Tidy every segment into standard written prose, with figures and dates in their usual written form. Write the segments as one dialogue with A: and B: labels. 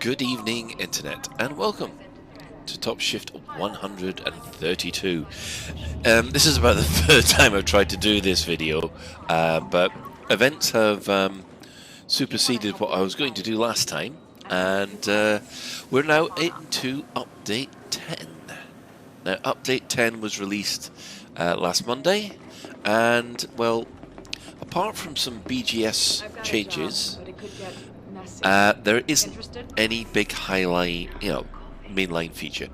A: Good evening, Internet, and welcome to TopShift 132. This is about the third time I've tried to do this video, but events have superseded what I was going to do last time, and we're now into Update 10. Now, Update 10 was released last Monday, and, well, apart from some BGS changes, there isn't any big highlight, mainline feature.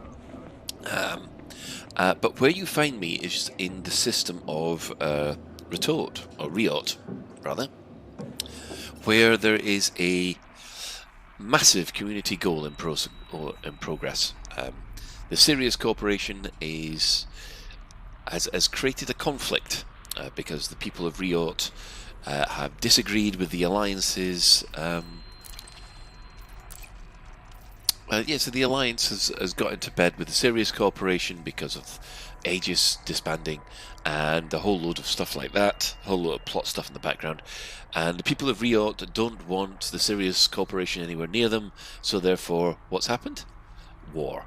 A: But where you find me is in the system of Riot, rather, where there is a massive community goal in progress. The Sirius Corporation has created a conflict because the people of Riot have disagreed with the alliance's. So the Alliance has got into bed with the Sirius Corporation because of Aegis disbanding and a whole load of stuff like that, a whole load of plot stuff in the background. And the people of Riot don't want the Sirius Corporation anywhere near them, so therefore, what's happened? War.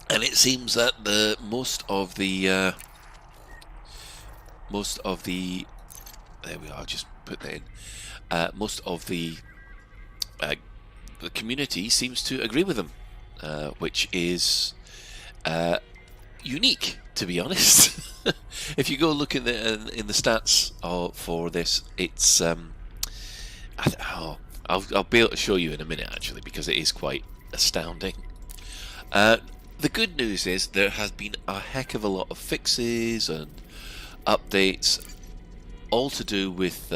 A: And it seems that most of the there we are, just put that in. Most of the community seems to agree with them, which is unique, to be honest. If you go look in the stats for this, it's I'll be able to show you in a minute, actually, because it is quite astounding. The good news is there has been a heck of a lot of fixes and updates, all to do with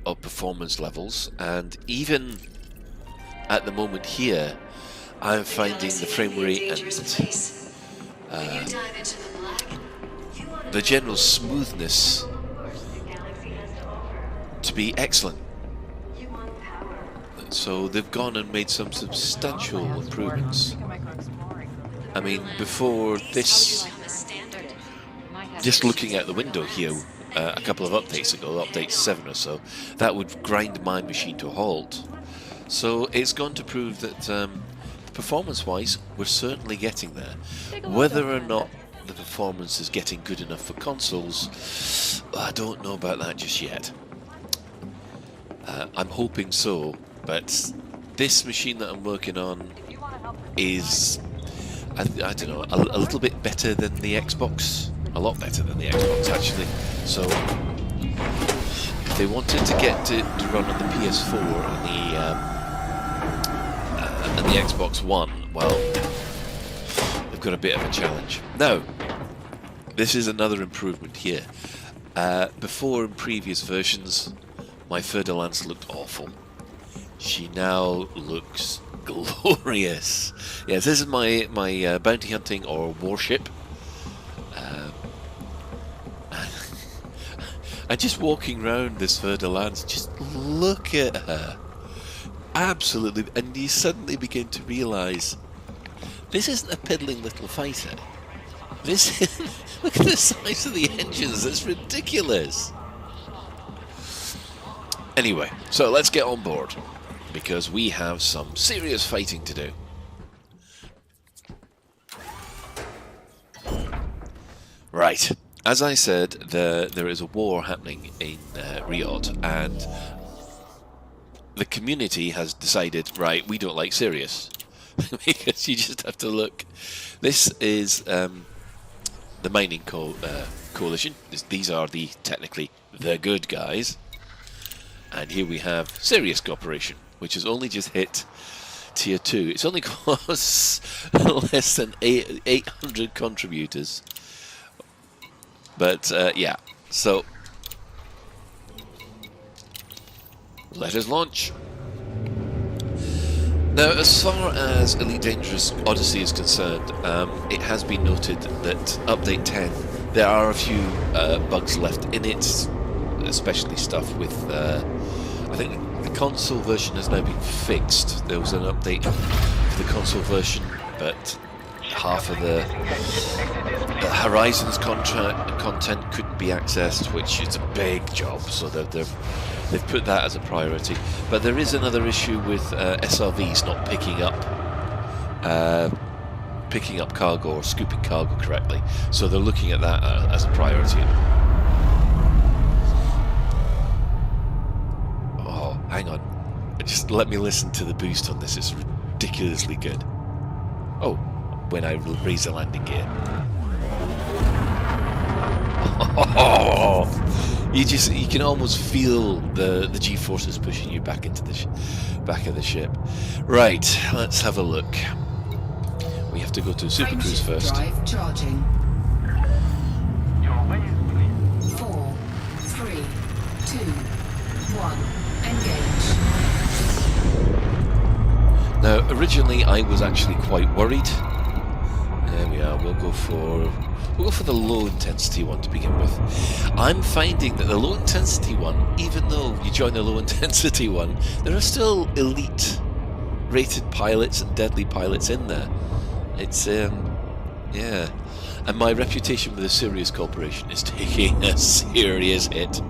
A: of performance levels, and even at the moment here I'm finding the frame rate and the general smoothness to be excellent. So they've gone and made some substantial improvements. I mean, before this, just looking out the window here, a couple of updates ago, update 7 or so, that would grind my machine to a halt. So it's going to prove that performance-wise, we're certainly getting there. Whether or not the performance is getting good enough for consoles, I don't know about that just yet. I'm hoping so, but this machine that I'm working on is, I don't know, a little bit better than the Xbox. A lot better than the Xbox, actually. So, if they wanted to get to run on the PS4 and the Xbox One, well, they've got a bit of a challenge. Now, this is another improvement here. Before, in previous versions, my Fer-de-Lance looked awful. She now looks glorious. Yes, this is my bounty hunting or warship. And just walking around this Fer-de-Lance, just look at her. Absolutely, and you suddenly begin to realise this isn't a piddling little fighter. This is, look at the size of the engines, it's ridiculous. Anyway, so let's get on board, because we have some serious fighting to do. Right. As I said, there is a war happening in Riot, and the community has decided, right, we don't like Sirius. Because you just have to look. This is the mining coalition. These are technically the good guys. And here we have Sirius Corporation, which has only just hit Tier 2. It's only cost less than 800 contributors. But, yeah, so let us launch. Now, as far as Elite Dangerous Odyssey is concerned, it has been noted that Update 10, there are a few bugs left in it, especially stuff with, I think the console version has now been fixed. There was an update for the console version, but half of the Horizons content couldn't be accessed, which is a big job, so they're they've put that as a priority. But there is another issue with SRVs not picking up cargo or scooping cargo correctly. So they're looking at that as a priority. Oh, hang on. Just let me listen to the boost on this. It's ridiculously good. Oh, when I raise the landing gear. Oh, you can almost feel the G-forces pushing you back into the back of the ship. Right, let's have a look. We have to go to Super Cruise first.
B: Drive charging. 4, 3, 2, 1. Engage.
A: Now, originally I was actually quite worried. There we are. We'll go for the low intensity one to begin with. I'm finding that the low intensity one, even though you join the low intensity one, there are still elite rated pilots and deadly pilots in there. It's yeah, and my reputation with the Sirius Corporation is taking a serious hit.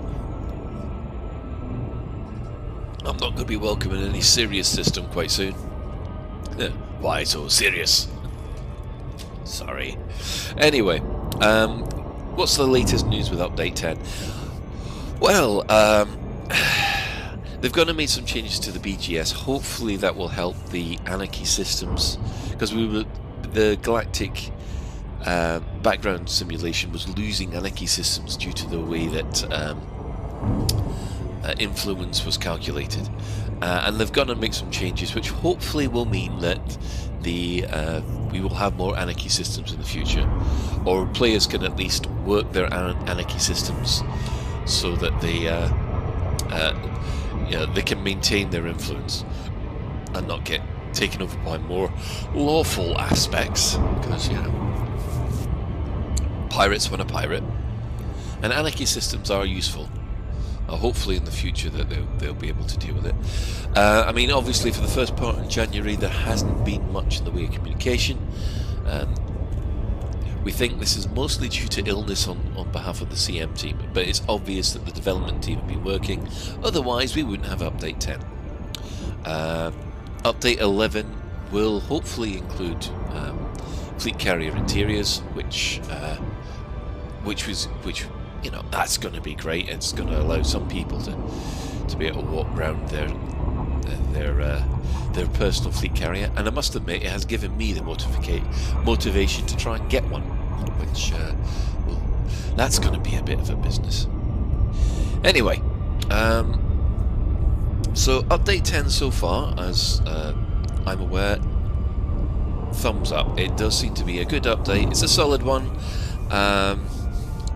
A: I'm not going to be welcoming any Sirius system quite soon. Why so serious? Sorry. Anyway, what's the latest news with Update 10? Well, they've gone and made some changes to the BGS. Hopefully that will help the Anarchy systems, because the Galactic background simulation was losing Anarchy systems due to the way that influence was calculated, and they've gone and make some changes, which hopefully will mean that we will have more Anarchy systems in the future, or players can at least work their Anarchy systems so that they can maintain their influence and not get taken over by more lawful aspects, because pirates want to pirate, and Anarchy systems are useful. Hopefully in the future that they'll be able to deal with it. I mean, obviously for the first part in January there hasn't been much in the way of communication. We think this is mostly due to illness on behalf of the CM team, but it's obvious that the development team have been working, otherwise we wouldn't have Update 10. Update 11 will hopefully include fleet carrier interiors, which that's going to be great. It's going to allow some people to be able to walk around their personal fleet carrier, and I must admit it has given me the motivation to try and get one, which that's going to be a bit of a business. Anyway, so Update 10 so far, as I'm aware, thumbs up. It does seem to be a good update. It's a solid one.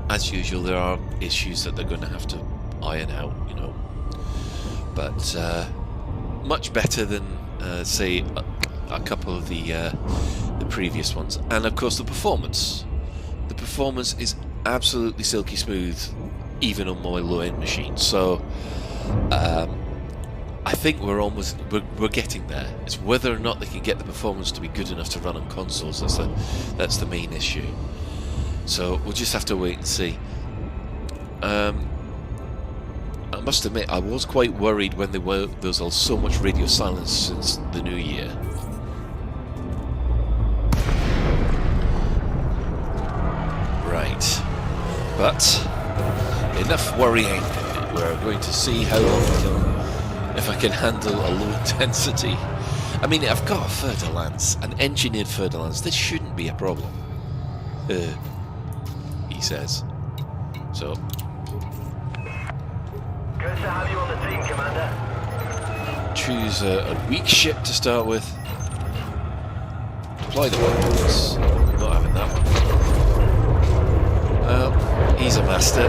A: As usual, there are issues that they're going to have to iron out, but much better than, say, a couple of the previous ones. And of course, the performance. The performance is absolutely silky smooth, even on my low-end machine. So, I think we're getting there. It's whether or not they can get the performance to be good enough to run on consoles. That's the main issue. So we'll just have to wait and see. I must admit, I was quite worried when there was so much radio silence since the new year. Right, but enough worrying. We're going to see how long if I can handle a low intensity. I mean, I've got a fer-de-lance, an engineered fer-de-lance. This shouldn't be a problem. He says. So.
C: Good to have you on the team, Commander.
A: Choose a weak ship to start with. Deploy the weapons. Not having that one. Well, he's a master.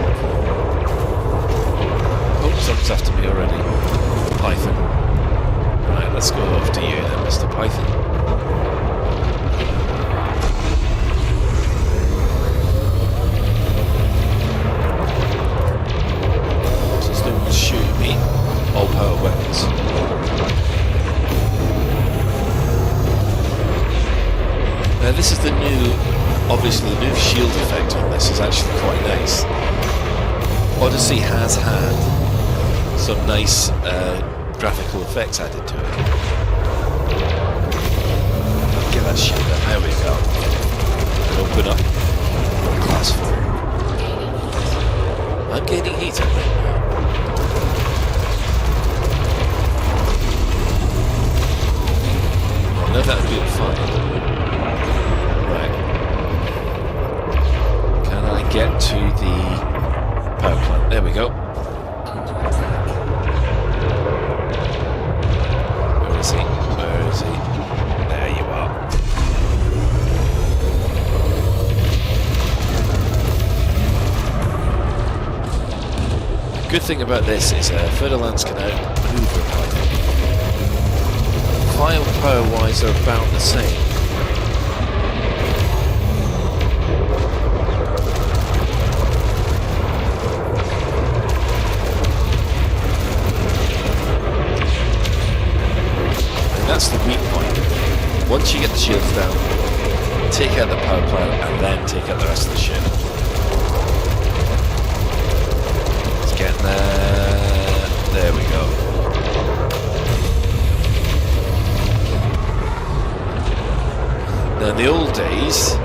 A: Oh, someone's after me already. Python. Right, let's go after you then, Mr. Python. Shoot me. All power weapons. Now this is the new, obviously the new shield effect on this is actually quite nice. Odyssey has had some nice graphical effects added to it. Get that shit done. There we go. And open up class 4. I'm gaining heat, I think. Well, no, that would be fine. Right. Can I get to the power plant? There we go. Where is he? Where is he? There you are. Good thing about this is Ferdinand's can outmaneuver Python. Firepower-wise, they're about the same. And that's the weak point. Once you get the shields down, take out the power plant and then take out the rest of the ship. Getting there. There we go. Now in the old days,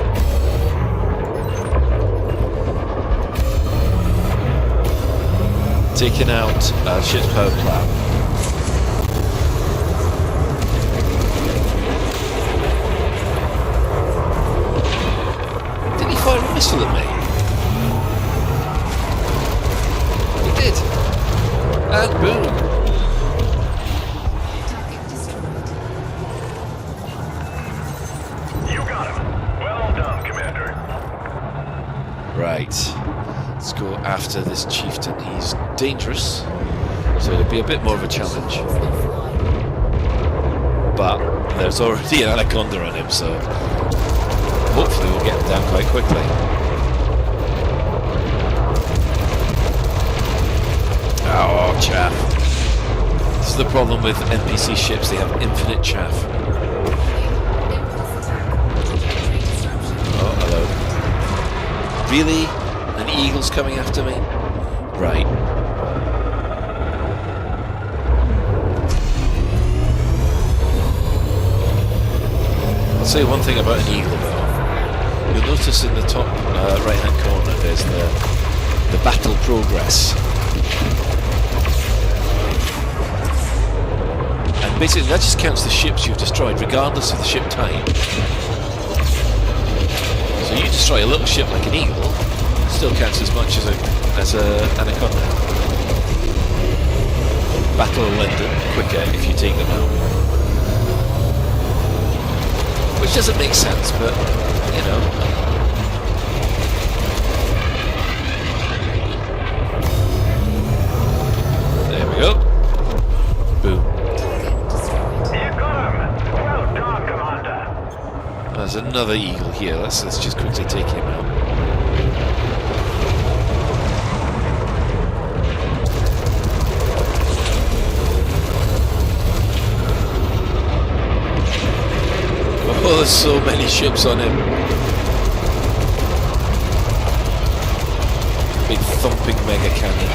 A: taking out ship's power plant, did he fire a missile at me? And boom!
B: Target destroyed.
C: You got him. Well done, Commander.
A: Right. Let's go after this chieftain. He's dangerous, so it'll be a bit more of a challenge. But there's already an anaconda on him, so hopefully we'll get him down quite quickly. Oh, chaff. This is the problem with NPC ships, they have infinite chaff. Oh, hello. Really? An eagle's coming after me? Right. I'll say one thing about an eagle though. You'll notice in the top right hand corner there's the battle progress. And basically that just counts the ships you've destroyed regardless of the ship type. So you destroy a little ship like an eagle, it still counts as much as a anaconda. Battle will end quicker if you take them out. Which doesn't make sense, but you know. There we go. Boom.
C: You got him. Well done, Commander.
A: There's another eagle here. Let's just quickly take him out. Oh, there's so many ships on him. Big thumping mega cannon,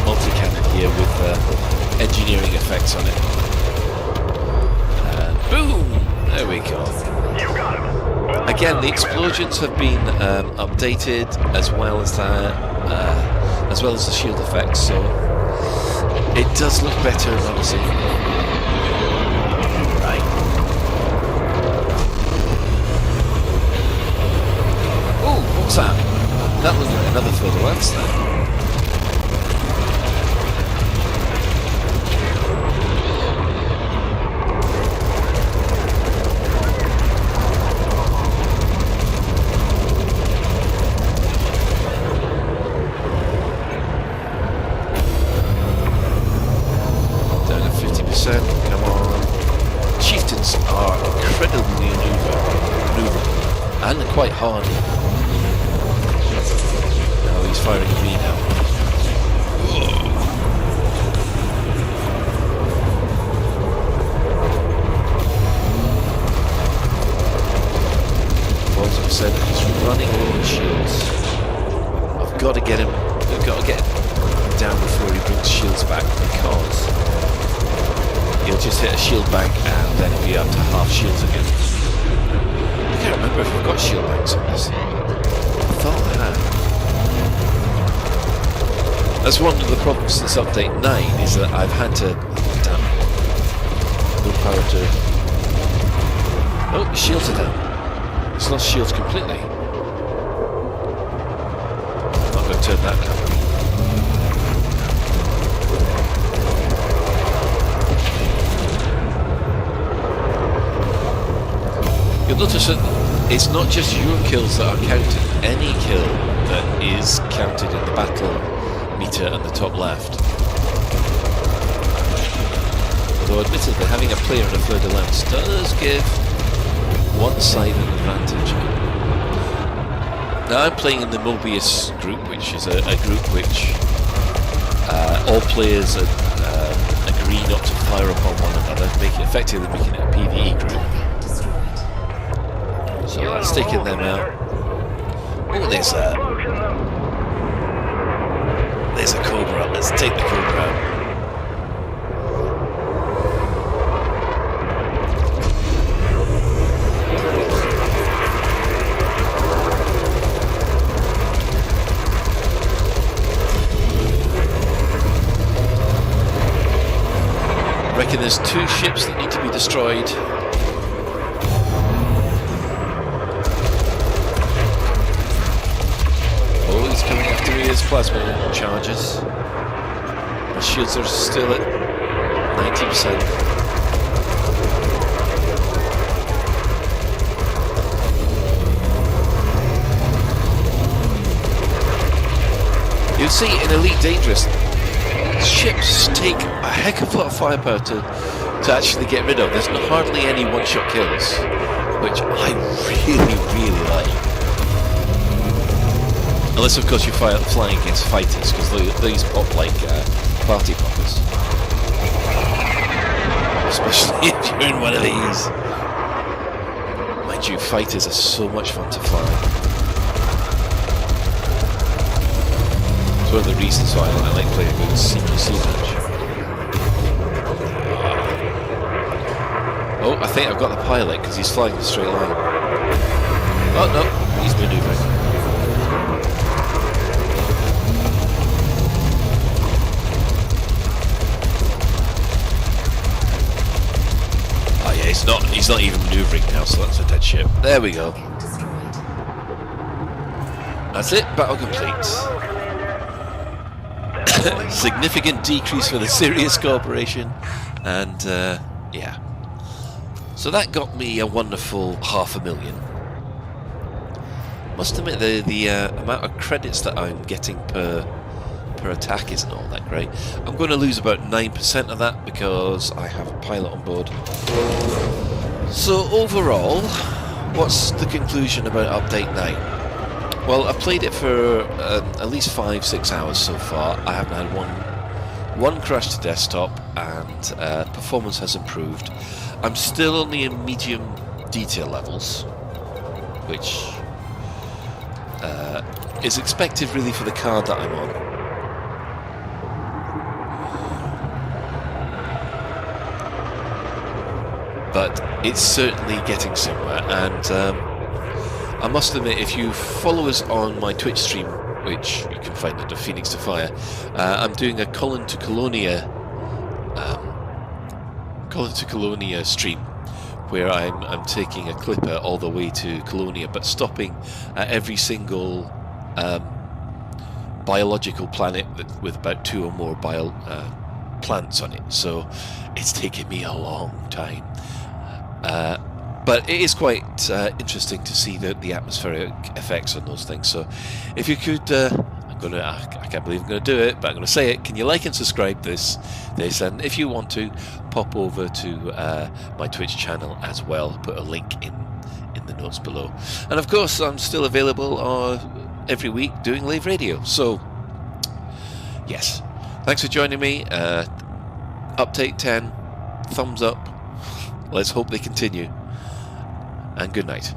A: multi-cannon here with engineering effects on it. And boom! There we go.
C: You got him. Well
A: Again,
C: done,
A: the explosions have been updated as well as the shield effects, so it does look better, obviously. Right. Oh, what's that? That was another field of lance then. Down at 50%, come on. Chieftains are incredibly maneuverable and quite hard. Now he's firing at me now. Well, as I've said, he's running low on shields. I've got to get him. I've got to get down before he brings shields back, because he'll just hit a shield bank and then he'll be up to half shields again. I can't remember if we've got shield banks on this. I thought I had. That's one of the problems since update 9, is that I've had to... Damn. No power to... Oh, the shields are down. It's lost shields completely. I'm going to turn that down. You'll notice that it's not just your kills that are counted. Any kill that is counted in the battle meter at the top left. Although admittedly having a player in a further lens does give one side an advantage. Now I'm playing in the Mobius group, which is a group which all players agree not to fire upon one another, effectively making it a PvE group. So let's taking them out. Oh, there's a Cobra. Let's take the Cobra out. I reckon there's 2 ships that need to be destroyed. Oh, he's coming after me as plasma charges. My shields are still at 90%. You'll see in Elite Dangerous, ships take a heck of a lot of firepower to actually get rid of. There's hardly any one-shot kills, which I really like. Unless, of course, you're flying against fighters, because these pop like party poppers. Especially if you're in one of these. Mind you, fighters are so much fun to fly. It's one of the reasons why I like playing with CPC match. Oh, I think I've got the pilot, because he's flying in a straight line. Oh, no, he's manoeuvring. He's not even manoeuvring now, so that's a dead ship. There we go. That's it, battle complete. Significant decrease for the Sirius Corporation, and yeah. So that got me a wonderful 500,000. Must admit the amount of credits that I'm getting per attack isn't all that great. I'm going to lose about 9% of that because I have a pilot on board. So overall, what's the conclusion about Update 9? Well, I've played it for at least 5-6 hours so far. I haven't had one crash to desktop, and performance has improved. I'm still only in medium detail levels, which is expected really for the card that I'm on. But it's certainly getting somewhere, and I must admit, if you follow us on my Twitch stream, which you can find under Phoenix to Fire, I'm doing a Colin to Colonia stream, where I'm taking a clipper all the way to Colonia, but stopping at every single biological planet with about 2 or more plants on it. So it's taken me a long time. But it is quite interesting to see the atmospheric effects on those things. So if you could, I can't believe I'm going to do it, but I'm going to say it. Can you like and subscribe this? And if you want to, pop over to my Twitch channel as well. Put a link in the notes below. And of course, I'm still available every week doing live radio. So yes, thanks for joining me. Update 10, thumbs up. Let's hope they continue. And good night.